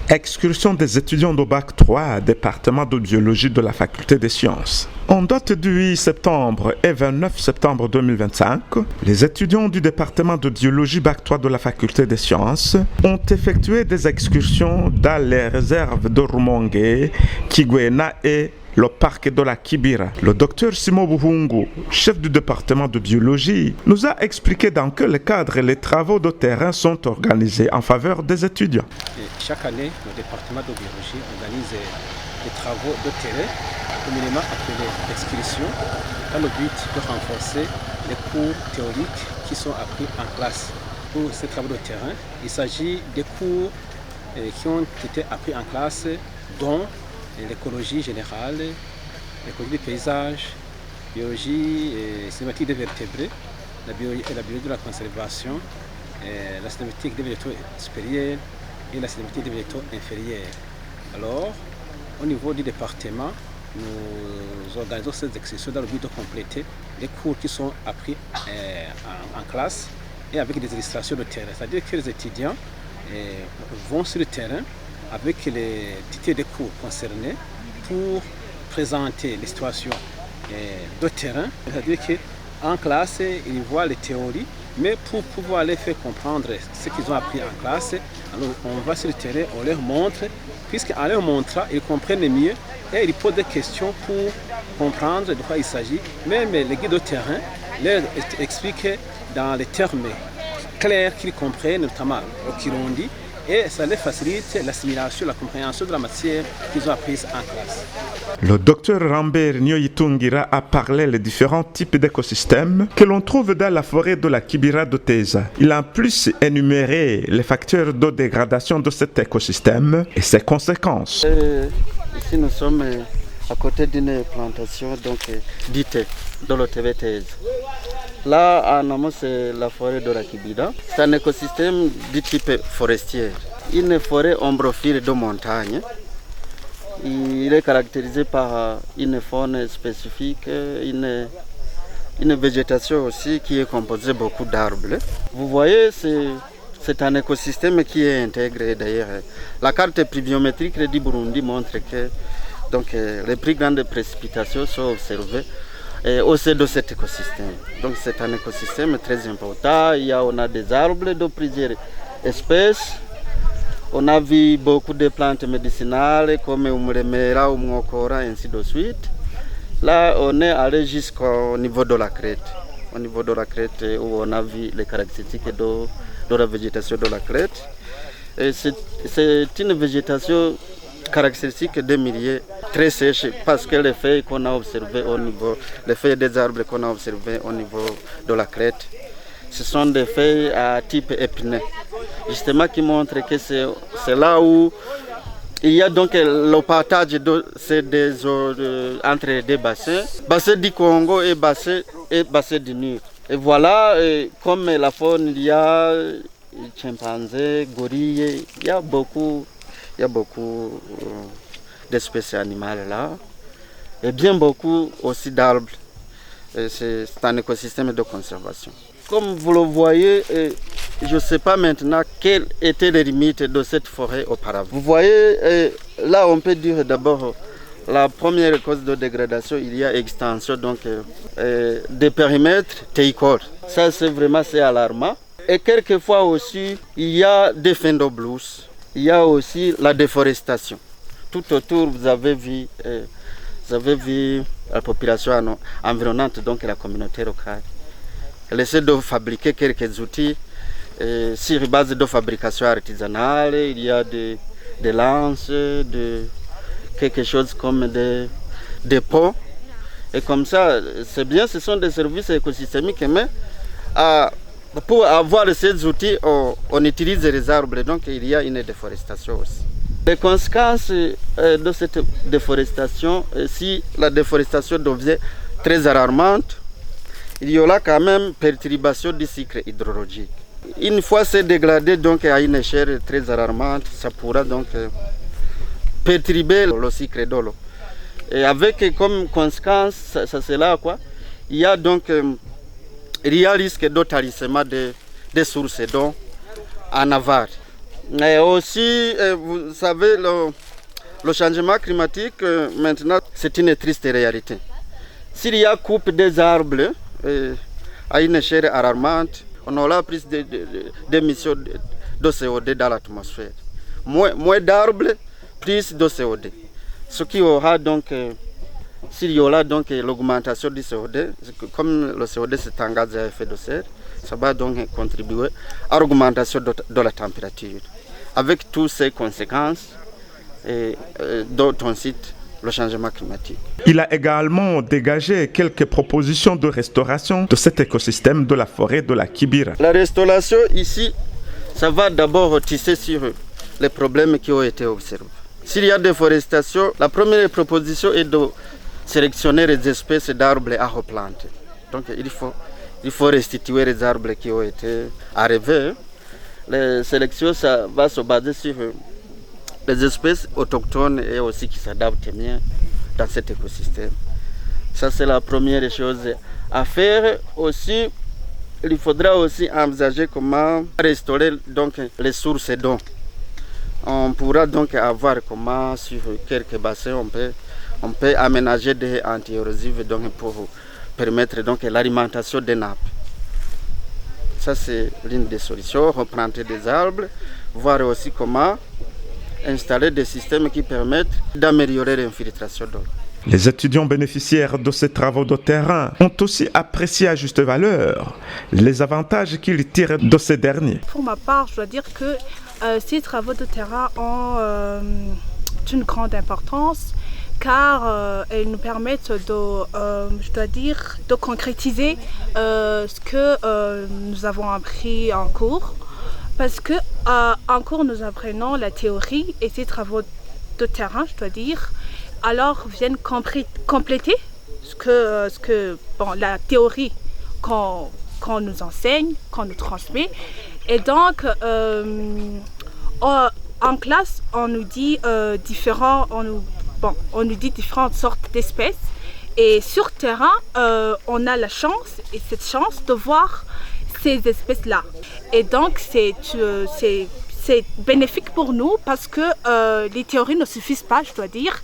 Excursion des étudiants de Bac 3, département de biologie de la Faculté des sciences. En date du 8 septembre et 29 septembre 2025, les étudiants du département de biologie Bac 3 de la Faculté des sciences ont effectué des excursions dans les réserves de Rumongue, Kigwena et le parc de la Kibira. Le docteur Simon Buhungu, chef du département de biologie, nous a expliqué dans quel cadre les travaux de terrain sont organisés en faveur des étudiants. Chaque année, le département de biologie organise des travaux de terrain, communément appelés excursions, dans le but de renforcer les cours théoriques qui sont appris en classe. Pour ces travaux de terrain, il s'agit des cours qui ont été appris en classe, dont l'écologie générale, l'écologie du paysage, biologie cinématique des vertébrés, la biologie de la conservation, la cinématique des végétaux supérieurs et la cinématique des végétaux inférieurs. Alors, au niveau du département, nous organisons ces excursions dans le but de compléter les cours qui sont appris en classe et avec des illustrations de terrain. C'est-à-dire que les étudiants vont sur le terrain avec les titres de cours concernés pour présenter les situations de terrain. C'est-à-dire qu'en classe, ils voient les théories, mais pour pouvoir les faire comprendre ce qu'ils ont appris en classe, alors on va sur le terrain, on leur montre, puisqu'en leur montrant, ils comprennent mieux et ils posent des questions pour comprendre de quoi il s'agit. Même les guides de terrain leur expliquent dans les termes clairs qu'ils comprennent, notamment au Kirundi, et ça les facilite l'assimilation, la compréhension de la matière qu'ils ont apprise en classe. Le docteur Rambert Nyoyitungira a parlé des différents types d'écosystèmes que l'on trouve dans la forêt de la Kibira de Teza. Il a en plus énuméré les facteurs de dégradation de cet écosystème et ses conséquences. Ici nous sommes à côté d'une plantation dite dans le TV Teza. Là, en amont, c'est la forêt de la Kibira. C'est un écosystème du type forestier. Une forêt ombrophile de montagne. Il est caractérisé par une faune spécifique, une végétation aussi qui est composée de beaucoup d'arbres. Vous voyez, c'est un écosystème qui est intégré d'ailleurs. La carte pluviométrique du Burundi montre que les plus grandes précipitations sont observées au sein de cet écosystème. Donc c'est un écosystème très important. On a des arbres de plusieurs espèces. On a vu beaucoup de plantes médicinales comme Umuremera, Umwokora, ainsi de suite. Là, on est allé jusqu'au niveau de la crête. Au niveau de la crête où on a vu les caractéristiques de la végétation de la crête. C'est une végétation caractéristique des milieux très sèches parce que les feuilles qu'on a observées les feuilles des arbres qu'on a observées au niveau de la crête, ce sont des feuilles à type épineux, justement qui montrent que c'est là où il y a donc le partage de ces deux eaux entre des bassins, bassin du Congo et bassin du Nil. Et voilà, comme la faune, il y a chimpanzés, gorilles, il y a beaucoup d'espèces animales là, et bien beaucoup aussi d'arbres. C'est un écosystème de conservation. Comme vous le voyez, je ne sais pas maintenant quelles étaient les limites de cette forêt auparavant. Vous voyez, là on peut dire d'abord la première cause de dégradation, il y a extension des périmètres théicoles. Ça c'est alarmant. Et quelquefois aussi, il y a des fins d'eau blouses. Il y a aussi la déforestation. Tout autour, vous avez vu la population environnante, donc la communauté locale. Elle essaie de fabriquer quelques outils sur base de fabrication artisanale. Il y a des lances, quelque chose comme des pots. Et comme ça, c'est bien, ce sont des services écosystémiques, mais pour avoir ces outils, on utilise les arbres, donc il y a une déforestation aussi. Les conséquences de cette déforestation, si la déforestation devient très alarmante, il y aura quand même perturbation du cycle hydrologique. Une fois c'est dégradé donc à une échelle très alarmante, ça pourra donc perturber le cycle de l'eau. Et avec comme conséquence, ça c'est là quoi, il y a risque de tarissement des sources d'eau en aval. Et aussi, vous savez, le changement climatique, maintenant, c'est une triste réalité. S'il y a coupe des arbres à une échelle alarmante, on aura plus d'émissions de CO2 dans l'atmosphère. Moins d'arbres, plus de CO2. Ce qui aura donc, s'il y aura donc l'augmentation du CO2, comme le CO2 c'est un gaz à effet de serre, ça va donc contribuer à l'augmentation de la température, avec toutes ces conséquences dont on cite le changement climatique. Il a également dégagé quelques propositions de restauration de cet écosystème de la forêt de la Kibira. La restauration ici, ça va d'abord tisser sur les problèmes qui ont été observés. S'il y a déforestation, la première proposition est de sélectionner les espèces d'arbres à replanter. Donc il faut restituer les arbres qui ont été arrivés. La sélection, ça va se baser sur les espèces autochtones et aussi qui s'adaptent bien dans cet écosystème. Ça, c'est la première chose à faire. Aussi, il faudra aussi envisager comment restaurer donc, les sources d'eau. On pourra donc avoir comment, sur quelques bassins, on peut aménager des anti-érosifs donc, pour permettre donc, l'alimentation des nappes. Ça, c'est l'une des solutions. Replanter des arbres, voir aussi comment installer des systèmes qui permettent d'améliorer l'infiltration d'eau. Les étudiants bénéficiaires de ces travaux de terrain ont aussi apprécié à juste valeur les avantages qu'ils tirent de ces derniers. Pour ma part, je dois dire que ces travaux de terrain ont une grande importance car elles nous permettent de concrétiser ce que nous avons appris en cours. Parce que en cours, nous apprenons la théorie et ces travaux de terrain, je dois dire, alors viennent compléter la théorie qu'on nous enseigne, qu'on nous transmet. Et donc, en classe, on nous dit différentes sortes d'espèces. Et sur terrain, on a la chance, et cette chance de voir ces espèces-là. Et donc, c'est bénéfique pour nous parce que les théories ne suffisent pas, je dois dire.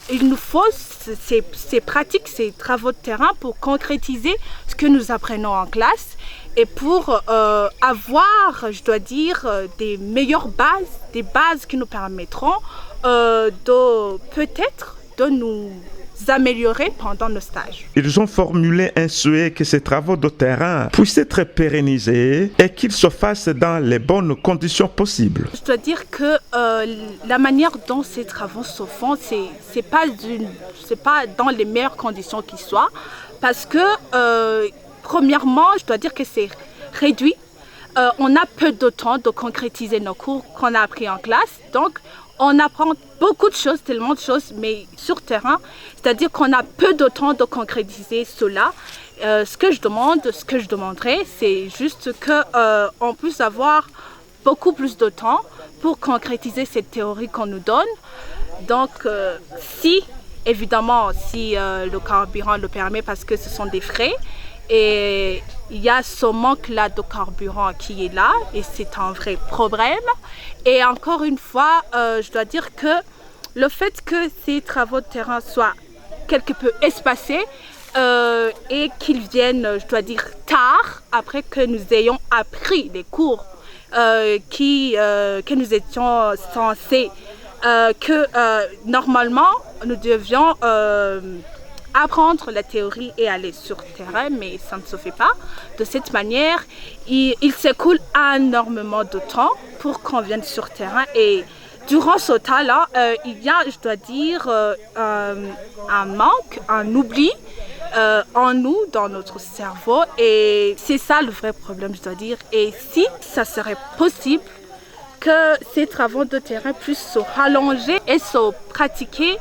Il nous faut ces pratiques, ces travaux de terrain pour concrétiser ce que nous apprenons en classe et pour avoir, je dois dire, des meilleures bases, des bases qui nous permettront peut-être de nous améliorer pendant nos stages. Ils ont formulé un souhait que ces travaux de terrain puissent être pérennisés et qu'ils se fassent dans les bonnes conditions possibles. Je dois dire que la manière dont ces travaux se font, c'est pas dans les meilleures conditions qui soient, parce que premièrement, je dois dire que c'est réduit. On a peu de temps de concrétiser nos cours qu'on a appris en classe, donc on apprend beaucoup de choses, tellement de choses, mais sur terrain, c'est-à-dire qu'on a peu de temps de concrétiser cela. Ce que je demanderais, c'est juste qu'on puisse avoir beaucoup plus de temps pour concrétiser cette théorie qu'on nous donne. Donc, si le carburant le permet, parce que ce sont des frais, et il y a ce manque-là de carburant qui est là et c'est un vrai problème. Et encore une fois, je dois dire que le fait que ces travaux de terrain soient quelque peu espacés et qu'ils viennent, je dois dire, tard, après que nous ayons appris les cours que nous étions censés, normalement, nous devions apprendre la théorie et aller sur le terrain, mais ça ne se fait pas. De cette manière, il s'écoule énormément de temps pour qu'on vienne sur le terrain. Et durant ce temps-là, il y a, je dois dire, un manque, un oubli en nous, dans notre cerveau. Et c'est ça le vrai problème, je dois dire. Et si ça serait possible que ces travaux de terrain puissent se rallonger et se pratiquer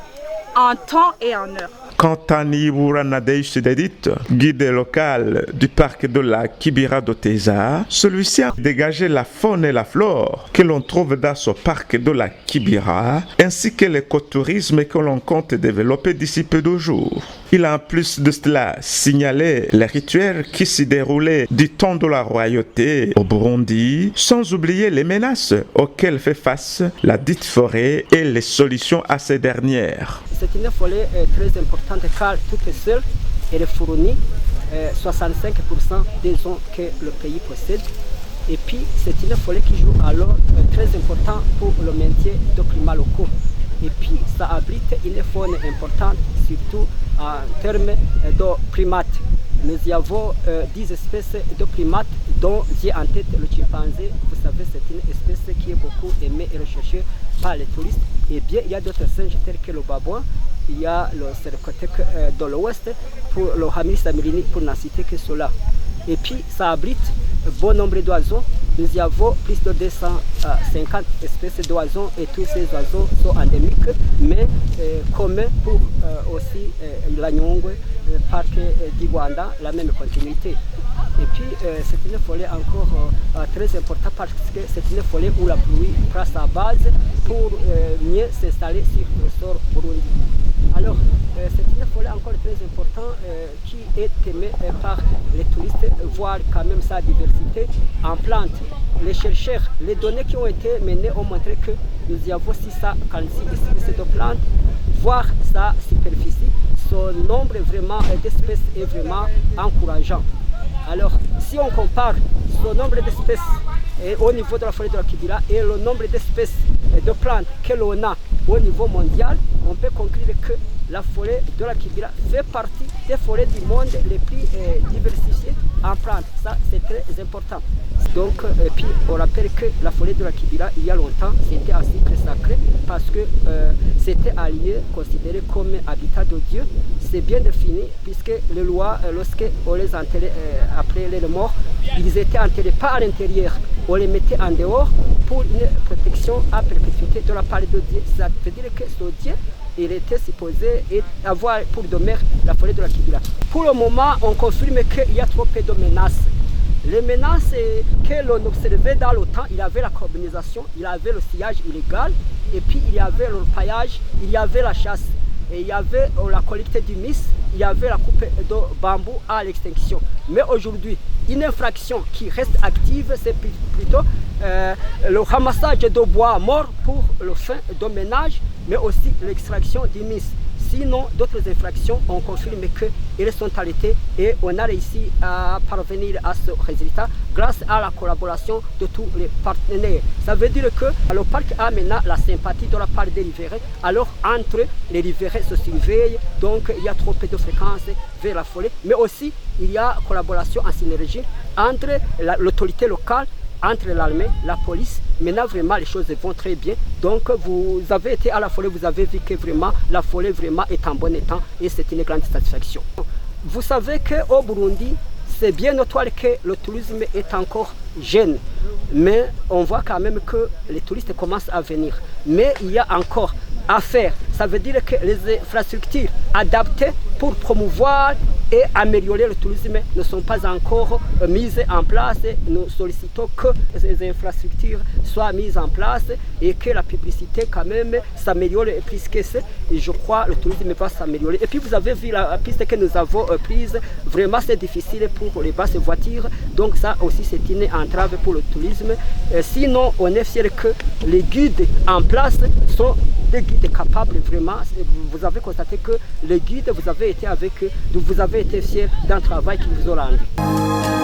en temps et en heure. Quant à Niboura Nadej Sidedit, guide local du parc de la Kibira d'Oteza, celui-ci a dégagé la faune et la flore que l'on trouve dans ce parc de la Kibira, ainsi que l'écotourisme que l'on compte développer d'ici peu de jours. Il a en plus de cela signalé les rituels qui s'y déroulaient du temps de la royauté au Burundi, sans oublier les menaces auxquelles fait face la dite forêt et les solutions à ces dernières. C'est une forêt très importante car toute seule, elle fournit 65% des zones que le pays possède. Et puis, c'est une forêt qui joue alors très important pour le maintien de climats locaux. Et puis, ça abrite une faune importante, surtout en termes de primates. Nous y avons 10 espèces de primates, dont j'ai en tête le chimpanzé. Vous savez, c'est une espèce qui est beaucoup aimée et recherchée par les touristes. Et bien, il y a d'autres singes tels que le babouin, il y a le cercotèque de l'ouest, pour le Hamir samirini, pour n'en citer que cela. Et puis, ça abrite un bon nombre d'oiseaux. Nous y avons plus de 250 espèces d'oiseaux et tous ces oiseaux sont endémiques, mais communs pour aussi la Nyungwe, parc d'Iguanda, la même continuité. Et puis, c'est une forêt encore très importante parce que c'est une forêt où la pluie prend sa base pour mieux s'installer sur le sol Burundi. Alors, c'est une forêt encore très importante qui est aimée par les touristes, voir quand même sa diversité en plantes. Les chercheurs, les données qui ont été menées ont montré que nous y avons 646 espèces de plantes, voir sa superficie, son nombre vraiment d'espèces est vraiment encourageant. Alors, si on compare ce nombre d'espèces au niveau de la forêt de la Kibira et le nombre d'espèces de plantes que l'on a au niveau mondial, on peut conclure que la forêt de la Kibira fait partie des forêts du monde les plus diversifiées en plantes. Ça, c'est très important. Donc, puis on rappelle que la forêt de la Kibira, il y a longtemps, c'était un site sacré parce que c'était un lieu considéré comme habitat de Dieu. C'est bien défini puisque les lois, lorsqu'on les enterrait après les morts, ils étaient enterrés pas à l'intérieur, on les mettait en dehors pour une protection à perpétuité de la part de Dieu. Ça veut dire que ce Dieu, il était supposé avoir pour demeure la forêt de la Kibira. Pour le moment, on confirme qu'il y a trop peu de menaces. Les menaces que l'on observait dans le temps, il y avait la carbonisation, il y avait le sillage illégal, et puis il y avait le paillage, il y avait la chasse, et il y avait la collecte du mis, il y avait la coupe de bambou à l'extinction. Mais aujourd'hui, une infraction qui reste active, c'est plutôt le ramassage de bois mort pour le fin de ménage, mais aussi l'extraction du mis. Sinon, d'autres infractions, on confirme qu'elles sont arrêtées et on a réussi à parvenir à ce résultat grâce à la collaboration de tous les partenaires. Ça veut dire que le parc a maintenant la sympathie de la part des riverains. Alors, entre les riverains se surveillent, donc il y a trop peu de fréquences vers la forêt, mais aussi il y a collaboration en synergie entre l'autorité locale, entre l'armée, la police. Maintenant, vraiment, les choses vont très bien. Donc, vous avez été à la forêt, vous avez vu que vraiment, la forêt vraiment est en bon état et c'est une grande satisfaction. Vous savez qu'au Burundi, c'est bien notoire que le tourisme est encore jeune. Mais on voit quand même que les touristes commencent à venir. Mais il y a encore à faire. Ça veut dire que les infrastructures adaptées pour promouvoir et améliorer le tourisme ne sont pas encore mises en place. Nous sollicitons que ces infrastructures soient mises en place et que la publicité quand même s'améliore plus que ça. Et je crois que le tourisme va s'améliorer. Et puis vous avez vu la piste que nous avons prise. Vraiment c'est difficile pour les basses voitures. Donc ça aussi c'est une entrave pour le tourisme. Sinon on est fiers que les guides en place sont des guides capables vraiment. Vous avez constaté que les guides, vous avez été avec eux, vous avez été fiers d'un travail qu'ils vous ont rendu.